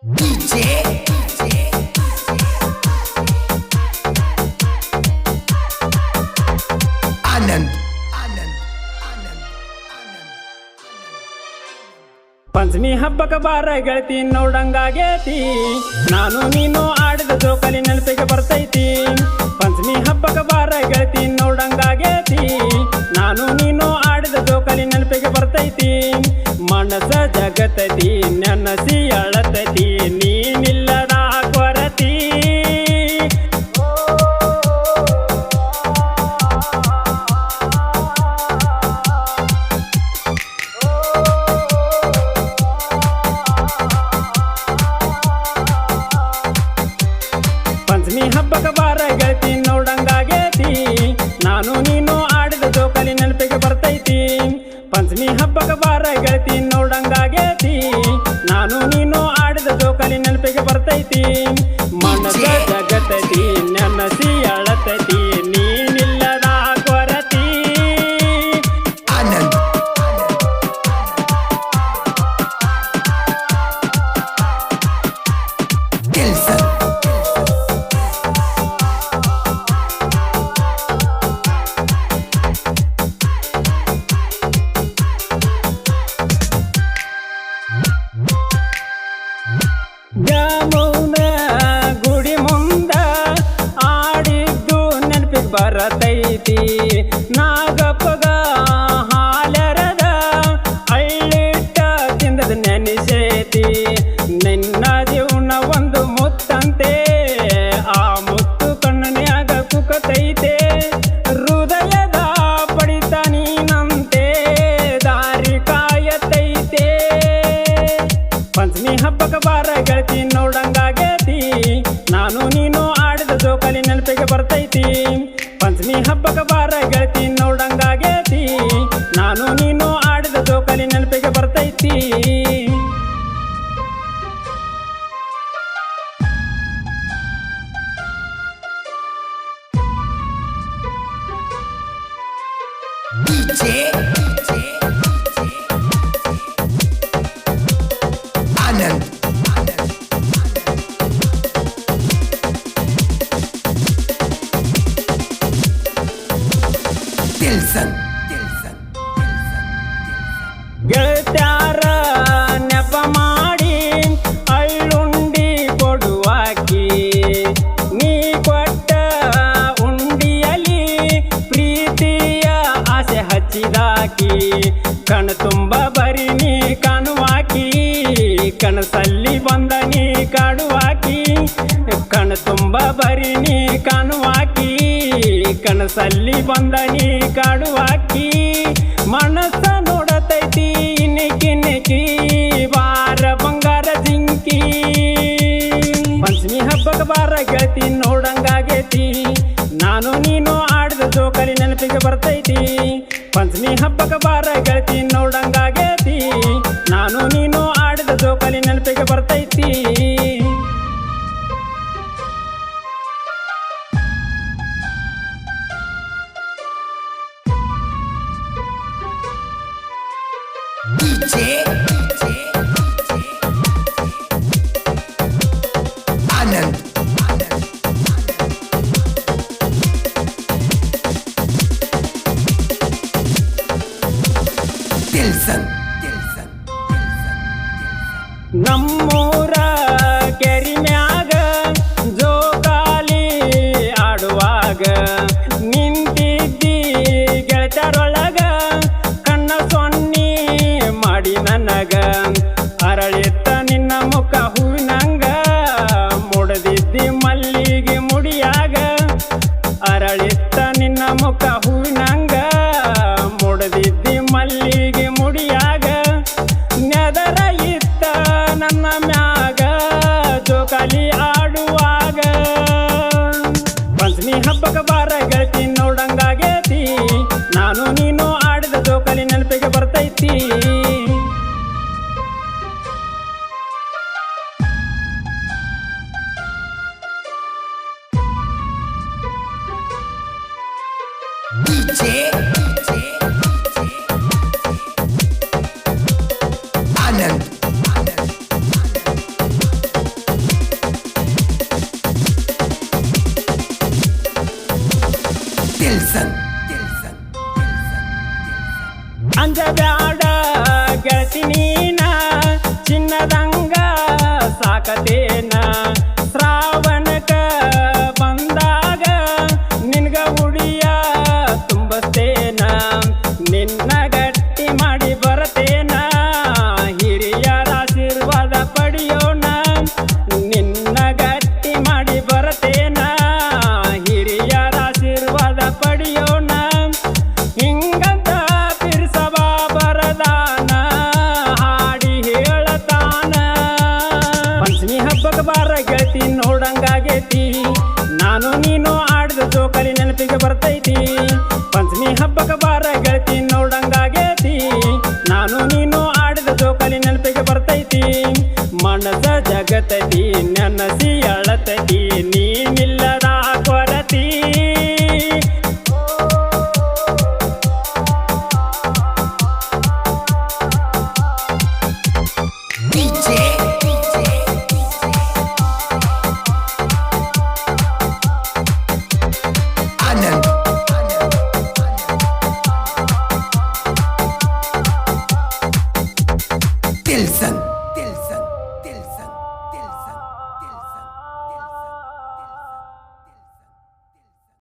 ಪಂಚಮಿ ಹಬ್ಬಕ್ಕೆ ಬಾರ ಗೆಳತಿ ನೋಡಂಗಾಗೇತಿ, ನಾನು ನೀನು ಆಡಿದ ಜೋಕಾಲಿ ನೆನಪಿಗೆ ಬರ್ತೈತಿ. ಪಂಚಮಿ ಹಬ್ಬಕ್ಕೆ ಬಾರ ಗೆಳತಿ ನೋಡಂಗಾಗೇತಿ, ನಾನು ನೀನು ಆಡಿದ ಜೋಕಾಲಿ ನೆನಪಿಗೆ ಬರ್ತೈತಿ. ಮನಸ ಜಗತೈತಿ ನೆನಸಿ ಅಳತೈತಿ, ನೀನಿಲ್ಲದ ಕೊರತಿ. ಪಂಚಮಿ ಹಬ್ಬಕ್ಕೆ ಬಾರ ಗೆಳತಿ ನೋಡಂಗಾಗೇತಿ, ನಾನು ನೀನು ಆಡಿದ ಜೋಕಾಲಿ ನೆನಪಿಗೆ ಬರ್ತೈತಿ. ಪಂಚಮಿ ಹಬ್ಬಕ್ಕೆ ಬಾರ ಗೆಳತಿ ನೋಡಂಗಾಗೇತಿ, ನಾನು ನೀನು ಆಡಿದ ಜೋಕಾಲಿ ನೆನಪಿಗೆ ಬರ್ತೈತಿ. ಮನಸ ಜಗತೈತಿ ನೆನಸಿ ಅಳತೈತಿ, ನೀನಿಲ್ಲದ ಕೊರತಿ. ಯಮುನ ಗುಡಿ ಮುಂದ ಆಡಿದ್ದು ನೆನಪಿಗೆ ಬರತೈತಿ. ನಾಗಪ್ಪಗ ಹಾಲೆರದ ಅಳ್ಳಿಟ್ಟ ತಿಂದದ ನೆನಿಸೈತಿ. ನಿನ್ನ ಜೀವನ ಒಂದು ಮುತ್ತಂತೆ, ಆ ಮುತ್ತು ಕಣ್ಣನ್ಯಾಗ ಕುಕತೈತೆ. ಹೃದಯದ ಪಡಿತ ನೀನಂತೆ, ದಾರಿ ಕಾಯತೈತೆ. ಪಂಚಮಿ ಹಬ್ಬಕ್ಕೆ ಬಾರ ಗೆಳತಿ ನೋಡಂಗಾಗೇತಿ, ನಾನು ನೀನು ಆಡಿದ ಜೋಕಾಲಿ ನೆನಪಿಗೆ ಬರ್ತೈತಿ. ಪಂಚಮಿ ಹಬ್ಬಕ್ಕೆ ಬಾರ ಗೆಳತಿ ನೋಡಂಗಾಗೇತಿ, ನಾನು ನೀನು ಆಡಿದ ಜೋಕಾಲಿ ನೆನಪಿಗೆ ಬರ್ತೈತಿ. ಗೆಳತ್ಯಾರ ನೆಪ ಮಾಡಿ ಅಳ್ಳುಂಡಿ ಕೊಡುವಾಕಿ, ನೀ ಕೊಟ್ಟ ಉಂಡಿಯಲಿ ಪ್ರೀತಿಯ ಆಸೆ ಹಚ್ಚಿದಾಕಿ. ಕಣ್ ತುಂಬ ಬರಿ ನೀ ಕಾಣುವಾಕಿ, ಕನಸಲ್ಲಿ ಬಂದ ನೀ ಕಾಡುವಾಕಿ. ಕಣ್ ತುಂಬ ಬರಿ ನೀ ಕಾಣುವಾಕಿ, ಕನಸಲ್ಲಿ ಬಂದ ನೀ ಕಾಡುವಾಕಿ. ಮನಸ್ಸ ನೋಡತೈತಿ ನಿಕ್ಕಿ ನಿಕ್ಕಿ, ಬಾರ ಬಂಗಾರ ಜಿಂಕಿ. ಪಂಚಮಿ ಹಬ್ಬಕ್ಕೆ ಬಾರ ಗೆಳತಿ ನೋಡಂಗಾಗೇತಿ, ನಾನು ನೀನು ಆಡಿದ ಜೋಕಾಲಿ ನೆನಪಿಗೆ ಬರ್ತೈತಿ. ಪಂಚಮಿ ಹಬ್ಬಕ್ಕೆ ಬಾರ ಗೆಳತಿ ನೋಡಂಗಾಗೇತಿ, ನಾನು ನೀನು ಆಡಿದ ಜೋಕಾಲಿ ನೆನಪಿಗೆ ಬರ್ತೈತಿ. ನಮ್ಮೂರ ಕೆರಿ ಮ್ಯಾಗ ಜೋಕಾಲಿ ಆಡುವಾಗ ನಿಂತಿದ್ದಿ ಗೆಳತರೊಳಗ, ಕಣ್ಣ ಸೊನ್ನಿ ಮಾಡಿ ನನಗ. ಅರಳಿತ್ತ ನಿನ್ನ ಮುಖ ಹೂವಿನಂಗ, ಮುಡದಿದ್ದಿ ಮಲ್ಲಿಗೆ ಮುಡಿಯಾಗ. ಅರಳಿತ್ತ ನಿನ್ನ ಮುಖ ಹೂವಿನಂಗ, ಮುಡದಿದ್ದಿ ಮಲ್ಲಿಗೆ ಮುಡಿಯಾಗ. ನೆದರ ಇತ್ತ ನನ್ನ ಮ್ಯಾಗ ಜೋಕಾಲಿ ಆಡುವಾಗ. ಪಂಚಮಿ ಹಬ್ಬಕ್ಕೆ ಬಾರ ಗೆಳತಿ ನೋಡಂಗಾಗೇತಿ, ನಾನು ನೀನು ಆಡಿದ ಜೋಕಾಲಿ ನೆನಪಿಗೆ ಬರ್ತೈತಿ. ಅಂಜಬ್ಯಾಡ ಗೆಳತಿ ನೀನ ಚಿನ್ನದಂಗ ಸಾಕತೇನ ಶ್ರಾವಣಕ ಬಂದಾಗ ನಿನ್ಗ ಉಡಿಯ ತುಂಬಸ್ತೇನ ನಿನ್ನ ಗಟ್ಟಿ ಮಾಡಿ ಬರತೇನ ಹಿರಿಯರ ಆಶೀರ್ವಾದ ಪಡೆಯೋಣ ನಿನ್ನ ಗಟ್ಟಿ ಮಾಡಿ ಬರತೇನ ಹಿರಿಯರ ಆಶೀರ್ವಾದ ಪಡೆಯೋಣ ಹಿಂಗಂತ ಬಿರ್ಸವ ಬರದಾನ ಹಾಡಿ ಹೇಳತಾನ ಪಂಚಮಿ ಹಬ್ಬಕ್ಕೆ ಬಾರ ಗೆಳತಿ ನೋಡಂಗಾಗೈತಿ ನಾನು ನೀನು ಆಡಿದ ಜೋಕಾಲಿ ನೆನಪಿಗೆ ಬರ್ತೈತಿ ಪಂಚಮಿ ಹಬ್ಬಕ್ಕೆ ಬಾರ ಗೆಳತಿ ನೋಡಂಗಾಗೈತಿ ನಾನು ನೀನು ಆಡಿದ ಜೋಕಾಲಿ ನೆನಪಿಗೆ ಬರ್ತೈತಿ ಮನಸ ಜಗತೈತಿ ನೆನಸಿ ಅಳತೈತಿ ನೀನಿಲ್ಲದ ಕೊರತಿ Anand Tilson